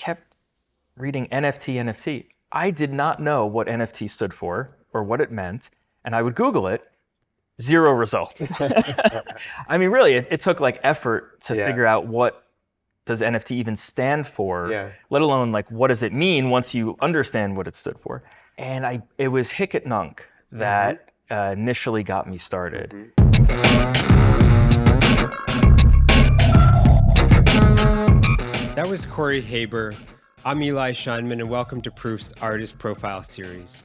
kept reading NFT. I did not know what NFT stood for or what it meant. And I would Google it, 0 results. I mean, really, it took like effort to figure out what does NFT even stand for, let alone like what does it mean once you understand what it stood for. And it was Hic Nunc that initially got me started. That was Cory Haber. I'm Eli Scheinman, and welcome to Proof's Artist Profile Series.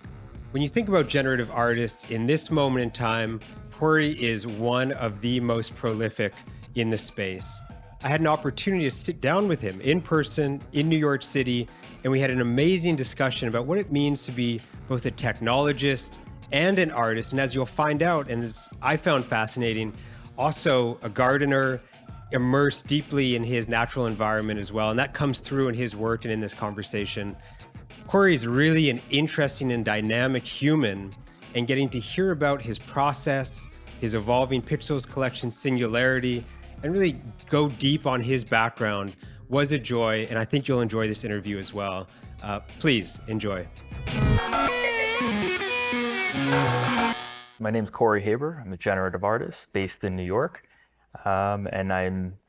When you think about generative artists in this moment in time, Cory is one of the most prolific in the space. I had an opportunity to sit down with him in person in New York City, and we had an amazing discussion about what it means to be both a technologist and an artist. And as you'll find out, and as I found fascinating, also a gardener, immersed deeply in his natural environment as well. And that comes through in his work and in this conversation. Cory is really an interesting and dynamic human, and getting to hear about his process, his evolving Pixels collection Singularity, and really go deep on his background was a joy, and I think you'll enjoy this interview as well. Please enjoy. My name's Cory Haber. I'm a generative artist based in New York. And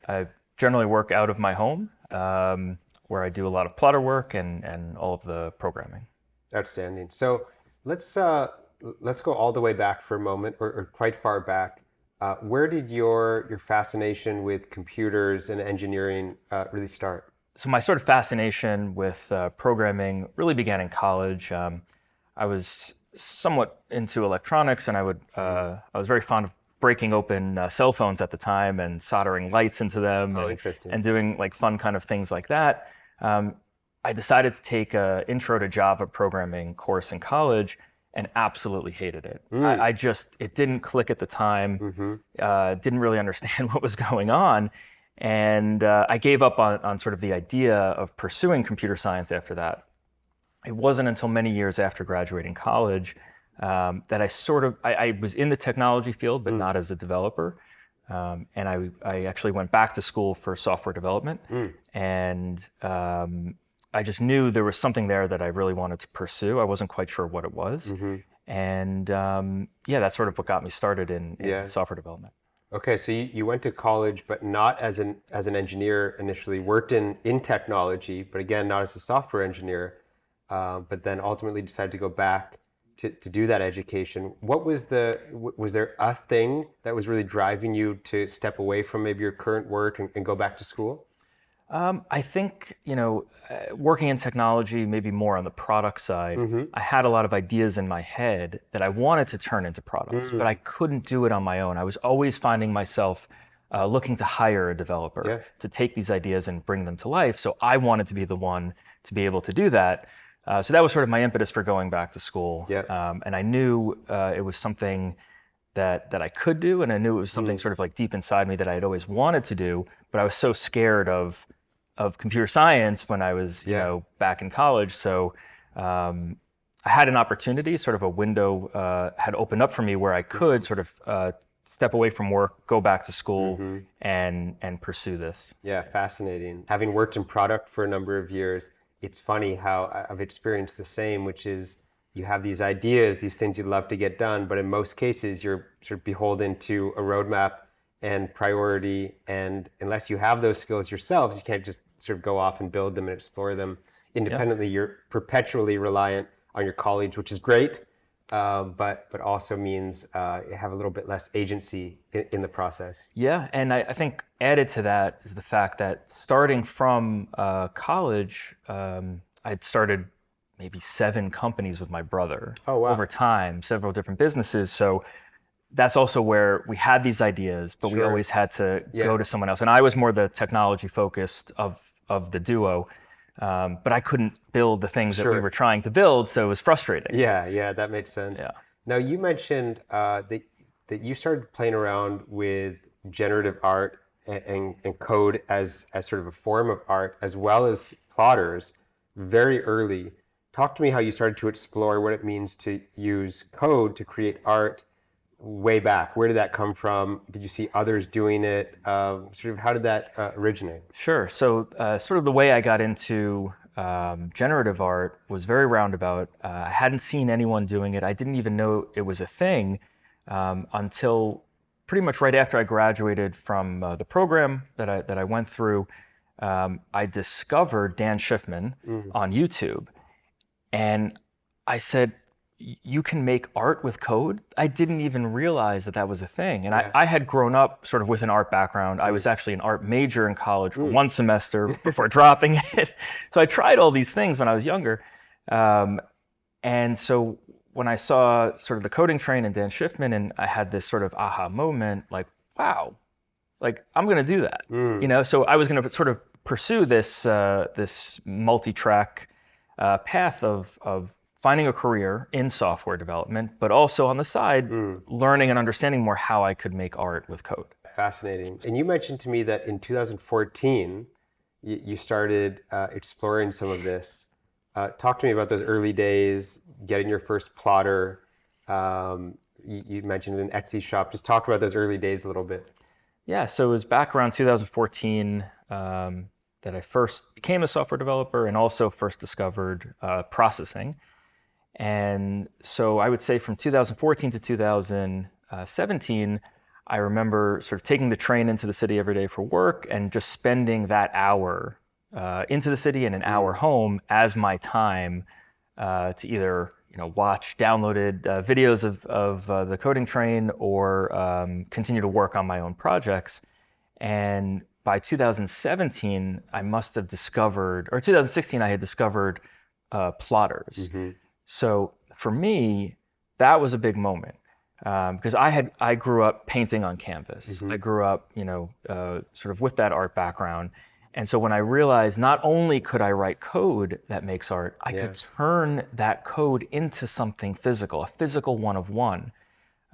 I generally work out of my home, where I do a lot of plotter work and all of the programming. Outstanding. So let's go all the way back for a moment, or quite far back. Where did your fascination with computers and engineering really start? So my sort of fascination with programming really began in college. I was somewhat into electronics, and I was very fond of breaking open cell phones at the time and soldering lights into them and doing like fun kind of things like that. I decided to take an intro to Java programming course in college and absolutely hated it. It didn't click at the time, didn't really understand what was going on. And I gave up on sort of the idea of pursuing computer science after that. It wasn't until many years after graduating college that I was in the technology field, but not as a developer. And I actually went back to school for software development. And I just knew there was something there that I really wanted to pursue. I wasn't quite sure what it was. And that's sort of what got me started in software development. Okay, so you went to college, but not as an engineer initially, worked in technology, but again, not as a software engineer, but then ultimately decided to go back to do that education. Was there a thing that was really driving you to step away from maybe your current work and go back to school? I think, working in technology, maybe more on the product side, I had a lot of ideas in my head that I wanted to turn into products, but I couldn't do it on my own. I was always finding myself looking to hire a developer to take these ideas and bring them to life. So I wanted to be the one to be able to do that. So that was sort of my impetus for going back to school. And I knew it was something that I could do, and I knew it was something sort of like deep inside me that I had always wanted to do, but I was so scared of computer science when I was, back in college. So I had an opportunity, sort of a window had opened up for me where I could sort of step away from work, go back to school and pursue this. Yeah, fascinating. Having worked in product for a number of years, it's funny how I've experienced the same, which is you have these ideas, these things you'd love to get done, but in most cases you're sort of beholden to a roadmap and priority, and unless you have those skills yourselves, you can't just sort of go off and build them and explore them independently. You're perpetually reliant on your colleagues, which is great, but also means you have a little bit less agency in the process. Yeah, and I think added to that is the fact that starting from college, I'd started maybe 7 companies with my brother over time, several different businesses. So that's also where we had these ideas, but we always had to go to someone else. And I was more the technology focused of the duo. But I couldn't build the things that we were trying to build, so it was frustrating. Yeah, that makes sense. Yeah. Now, you mentioned that you started playing around with generative art and code as sort of a form of art, as well as plotters, very early. Talk to me how you started to explore what it means to use code to create art, way back? Where did that come from? Did you see others doing it? Sort of how did that originate? Sure. So sort of the way I got into generative art was very roundabout. I hadn't seen anyone doing it. I didn't even know it was a thing until pretty much right after I graduated from the program that I went through. I discovered Dan Schiffman on YouTube, and I said, you can make art with code? I didn't even realize that that was a thing. And I had grown up sort of with an art background. I was actually an art major in college for one semester before dropping it. So I tried all these things when I was younger. And so when I saw sort of the coding train and Dan Schiffman, and I had this sort of aha moment, like, wow, like I'm going to do that. You know, so I was going to sort of pursue this this multi-track path of finding a career in software development, but also on the side, learning and understanding more how I could make art with code. Fascinating. And you mentioned to me that in 2014, you started exploring some of this. Talk to me about those early days, getting your first plotter. You mentioned an Etsy shop. Just talk about those early days a little bit. Yeah, so it was back around 2014 that I first became a software developer and also first discovered processing. And so I would say from 2014 to 2017, I remember sort of taking the train into the city every day for work and just spending that hour into the city and an hour home as my time to either watch downloaded videos of the coding train or continue to work on my own projects. And by 2017, I must have discovered, or 2016, I had discovered plotters. So for me, that was a big moment because I grew up painting on canvas. I grew up, sort of with that art background. And so when I realized not only could I write code that makes art, I could turn that code into something physical, a physical one of one.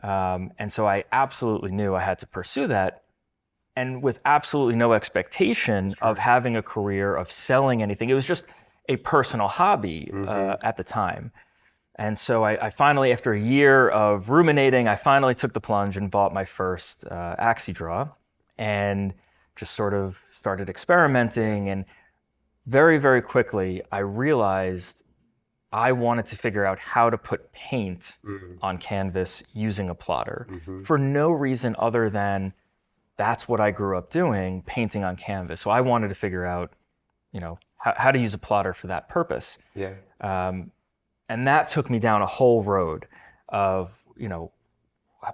And so I absolutely knew I had to pursue that, and with absolutely no expectation of having a career, of selling anything. It was just a personal hobby at the time. And so I finally, after a year of ruminating, I finally took the plunge and bought my first AxiDraw and just sort of started experimenting. And very, very quickly, I realized I wanted to figure out how to put paint on canvas using a plotter for no reason other than that's what I grew up doing, painting on canvas. So I wanted to figure out, how to use a plotter for that purpose. And that took me down a whole road of,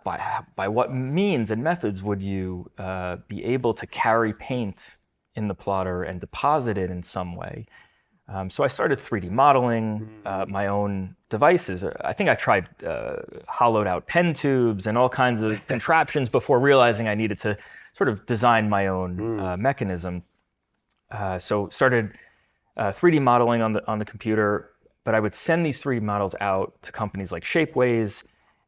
by what means and methods would you be able to carry paint in the plotter and deposit it in some way. So I started 3D modeling my own devices. I think I tried hollowed out pen tubes and all kinds of contraptions before realizing I needed to sort of design my own mechanism. So started 3D modeling on the computer, but I would send these 3D models out to companies like Shapeways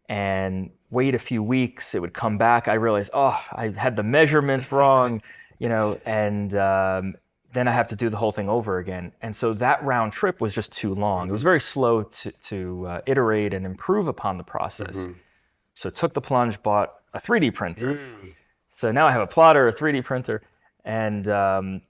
and wait a few weeks. It would come back. I realized, I had the measurements wrong, and then I have to do the whole thing over again. And so that round trip was just too long. It was very slow to iterate and improve upon the process. So took the plunge, bought a 3D printer. So now I have a plotter, a 3D printer, and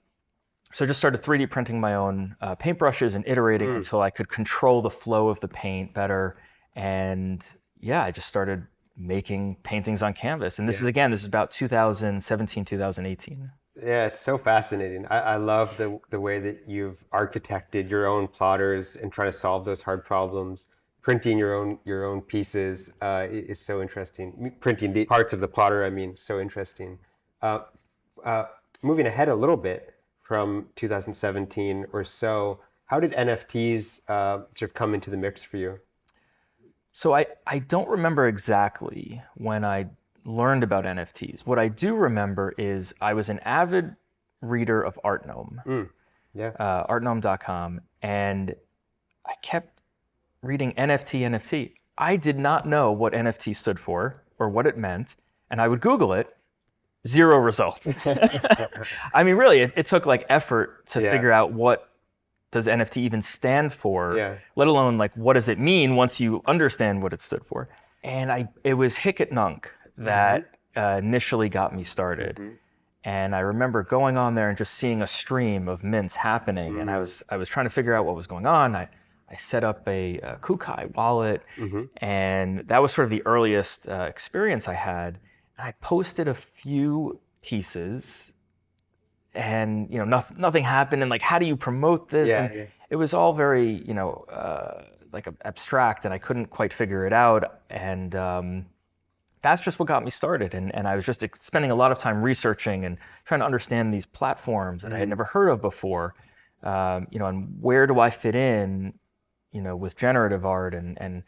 so just started 3D printing my own paintbrushes and iterating until I could control the flow of the paint better. And I just started making paintings on canvas. And this is about 2017, 2018. Yeah, it's so fascinating. I love the way that you've architected your own plotters and trying to solve those hard problems. Printing your own pieces is so interesting. Printing the parts of the plotter, so interesting. Moving ahead a little bit, from 2017 or so, how did NFTs sort of come into the mix for you? So I don't remember exactly when I learned about NFTs. What I do remember is I was an avid reader of ArtGnome, artgnome.com, and I kept reading NFT. I did not know what NFT stood for or what it meant, and I would Google it. Zero results. Really, it took like effort to figure out what does NFT even stand for, let alone like what does it mean once you understand what it stood for. And it was Hic Nunc that initially got me started. And I remember going on there and just seeing a stream of mints happening. And I was trying to figure out what was going on. I set up a Kukai wallet, and that was sort of the earliest experience I had. And I posted a few pieces, and nothing happened. And like, how do you promote this? And it was all very like abstract, and I couldn't quite figure it out. And that's just what got me started. And I was just spending a lot of time researching and trying to understand these platforms that I had never heard of before. And where do I fit in, with generative art? And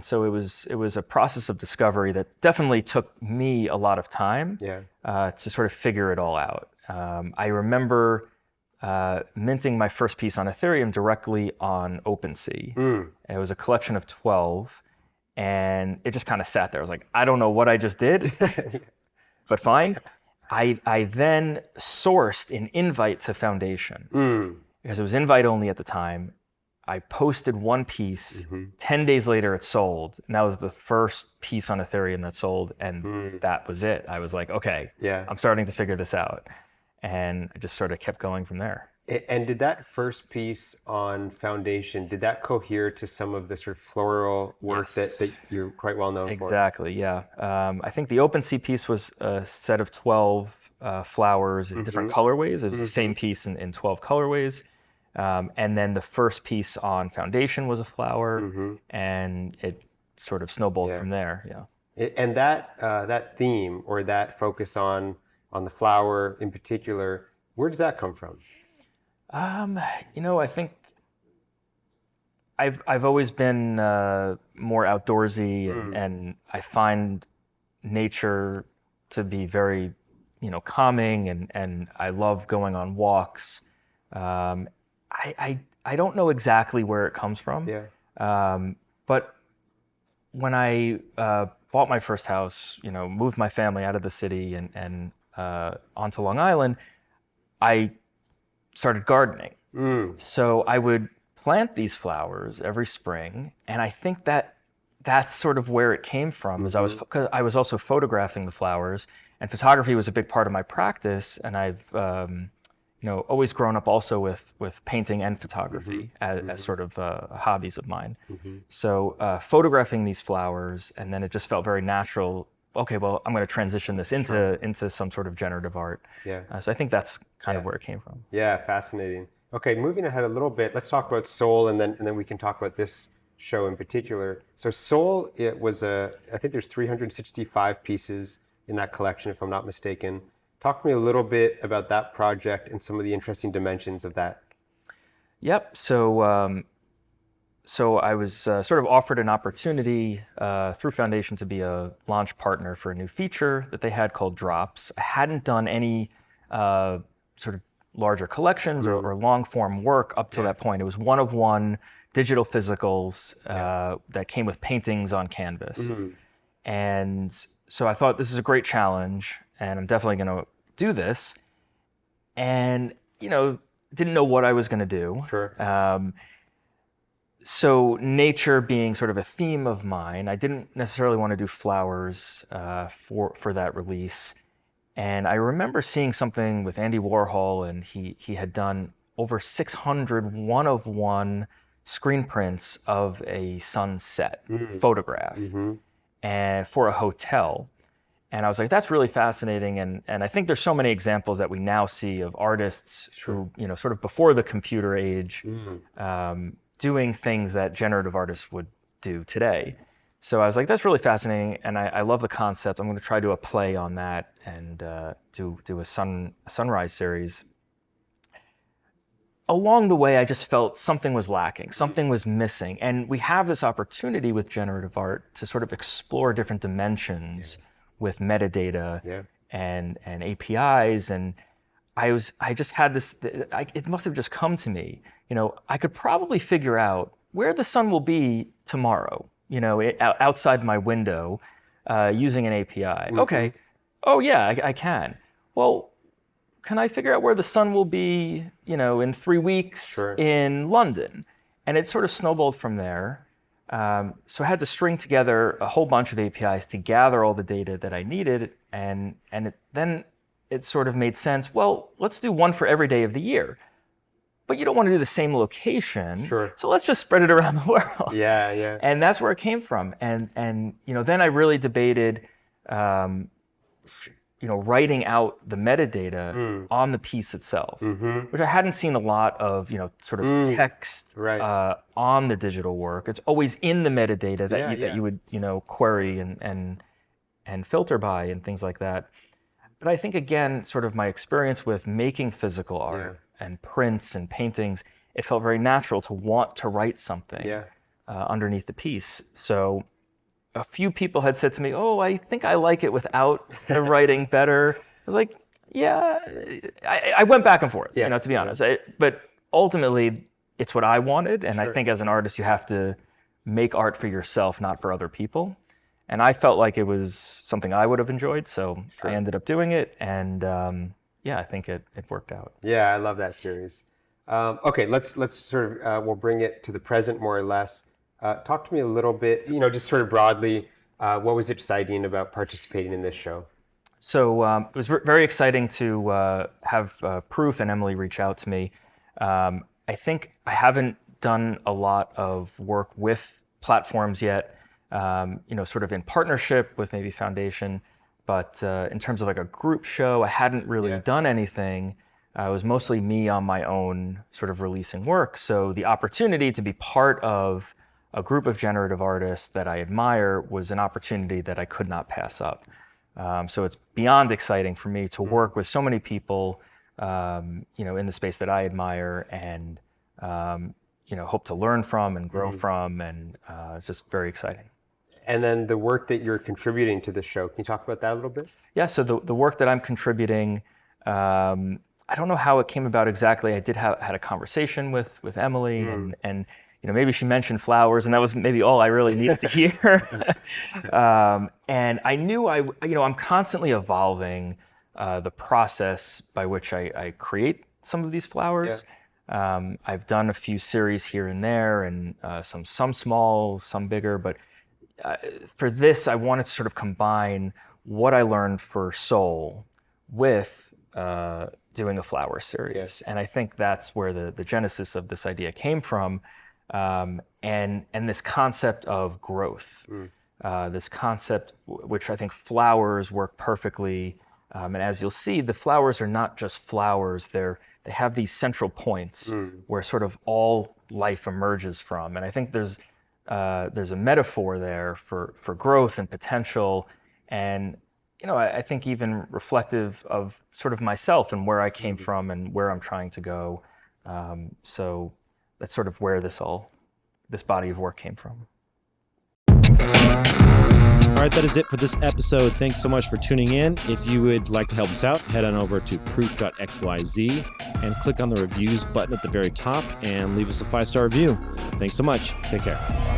so it was a process of discovery that definitely took me a lot of time to sort of figure it all out. I remember minting my first piece on Ethereum directly on OpenSea. It was a collection of 12. And it just kind of sat there. I was like, I don't know what I just did, but fine. I then sourced an invite to Foundation because it was invite only at the time. I posted one piece. 10 days later, it sold. And that was the first piece on Ethereum that sold. And that was it. I was like, okay, I'm starting to figure this out. And I just sort of kept going from there. And did that first piece on Foundation, did that cohere to some of the sort of floral work that you're quite well known for? Exactly, yeah. I think the OpenSea piece was a set of 12 flowers in different colorways. It was the same piece in 12 colorways. And then the first piece on Foundation was a flower, and it sort of snowballed from there, And that theme, or that focus on the flower in particular, where does that come from? I think I've always been more outdoorsy, and I find nature to be very, calming, and I love going on walks. I don't know exactly where it comes from. But when I bought my first house, moved my family out of the city and onto Long Island, I started gardening. So I would plant these flowers every spring, and I think that's sort of where it came from. Is because I was also photographing the flowers, and photography was a big part of my practice. And I've always grown up also with painting and photography as sort of hobbies of mine. So photographing these flowers, and then it just felt very natural. Okay, well, I'm going to transition this into some sort of generative art. So I think that's kind of where it came from. Yeah, fascinating. Okay, moving ahead a little bit, let's talk about Soul, and then we can talk about this show in particular. So Soul, it was I think there's 365 pieces in that collection, if I'm not mistaken. Talk to me a little bit about that project and some of the interesting dimensions of that. Yep. So I was sort of offered an opportunity through Foundation to be a launch partner for a new feature that they had called Drops. I hadn't done any sort of larger collections or long form work up to that point. It was one-of-one digital physicals that came with paintings on canvas. And so I thought, this is a great challenge, and I'm definitely going to do this. And, didn't know what I was going to do. So nature being sort of a theme of mine, I didn't necessarily want to do flowers for that release. And I remember seeing something with Andy Warhol, and he had done over 600 one-of-one screen prints of a sunset photograph and for a hotel. And I was like, that's really fascinating. And I think there's so many examples that we now see of artists who, sort of before the computer age, doing things that generative artists would do today. So I was like, that's really fascinating, and I love the concept. I'm going to try to do a play on that and do a sunrise series. Along the way, I just felt something was lacking, something was missing, and we have this opportunity with generative art to sort of explore different dimensions with metadata and APIs, and I just had this. It must have just come to me. I could probably figure out where the sun will be tomorrow. Outside my window, using an API. Okay. Oh yeah, I can. Well, can I figure out where the sun will be, in 3 weeks in London? And it sort of snowballed from there. So I had to string together a whole bunch of APIs to gather all the data that I needed, and then it sort of made sense. Well, let's do one for every day of the year. But you don't want to do the same location, Sure. so let's just spread it around the world. Yeah. And that's where it came from. And then I really debated, writing out the metadata on the piece itself, which I hadn't seen a lot of, sort of text on the digital work. It's always in the metadata that you would, query and filter by and things like that. But I think, again, sort of my experience with making physical art and prints and paintings, it felt very natural to want to write something underneath the piece. So a few people had said to me, oh, I think I like it without the writing better. I was like, yeah, I went back and forth, to be honest. But ultimately, it's what I wanted. And I think as an artist, you have to make art for yourself, not for other people. And I felt like it was something I would have enjoyed. So I ended up doing it. And I think it worked out. Yeah, I love that series. Okay, let's sort of, we'll bring it to the present more or less. Talk to me a little bit, just sort of broadly, what was exciting about participating in this show? So it was very exciting to have Proof and Emily reach out to me. I think I haven't done a lot of work with platforms yet, sort of in partnership with maybe Foundation, but in terms of like a group show, I hadn't really done anything. It was mostly me on my own sort of releasing work. So the opportunity to be part of a group of generative artists that I admire was an opportunity that I could not pass up. So it's beyond exciting for me to work with so many people, in the space that I admire and, hope to learn from and grow from, and it's just very exciting. And then the work that you're contributing to the show, can you talk about that a little bit? Yeah, so the work that I'm contributing, I don't know how it came about exactly. I did had a conversation with Emily, and maybe she mentioned flowers, and that was maybe all I really needed to hear. And I knew I'm constantly evolving the process by which I create some of these flowers. I've done a few series here and there, and some small, some bigger. But for this, I wanted to sort of combine what I learned for Soul with doing a flower series. And I think that's where the genesis of this idea came from. And this concept of growth, this concept which I think flowers work perfectly. And as you'll see, the flowers are not just flowers; they have these central points where sort of all life emerges from. And I think there's a metaphor there for growth and potential, and I think even reflective of sort of myself and where I came from and where I'm trying to go. So that's sort of where this body of work came from. All right, that is it for this episode. Thanks so much for tuning in. If you would like to help us out, head on over to proof.xyz and click on the reviews button at the very top and leave us a 5-star review. Thanks so much. Take care.